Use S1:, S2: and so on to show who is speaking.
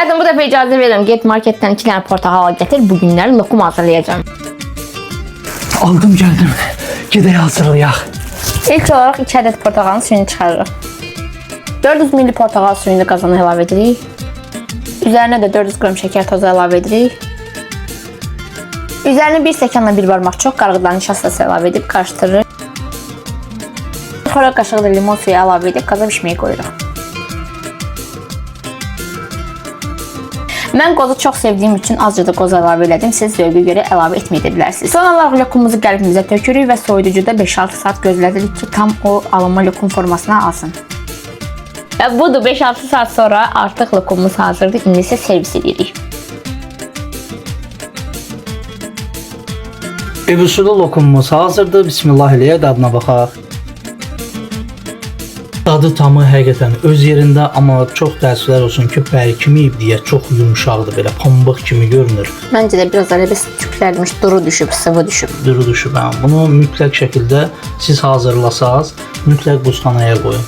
S1: Zaten bu dəfə icazə verirəm. Get marketdən 2 dənə portağal gətir. Bugünləri lokum hazırlayacağım.
S2: Aldım geldim. Gedək hazırlayaq.
S1: İlk olaraq 2 ədəd portağalın suyunu çıxarırıq. 400 ml portağal suyunu qazana əlavə edirik. Üzərinə də 400 qram şəkər tozu əlavə edirik. Üzərinə 1 stəkanla 1 barmaq çox qarğıdan nişastası əlavə edib qarışdırırıq. Xörək qaşığı da limon suyu əlavə edib qaza bişməyə qoyuruq. Mən qozu çox sevdiyim üçün azca da qoz əlavə elədim. Siz zövqə görə əlavə etməyə bilərsiniz. Son olaraq lokumumuzu qəlbimizə tökürük və soyuducuda 5-6 saat gözlədirik ki, tam o alınma lokum formasına alsın. Və budur, 5-6 saat sonra artıq lokumumuz hazırdır. İndi isə servis edirik.
S2: Ev usulü lokumumuz hazırdır. Bismillah eləyək, dadına baxaq. Dadı tamı həqiqətən öz yerində, amma çox təəssüflər olsun ki, bərkimiyib deyə çox yumuşaqdır, belə pambıq kimi görünür.
S1: Məncə də biraz elə bir tüklərmiş, duru düşüb, sıvı düşüb.
S2: Duru düşüb. Bunu mütləq şəkildə siz hazırlasaz, mütləq buzxanaya qoyun.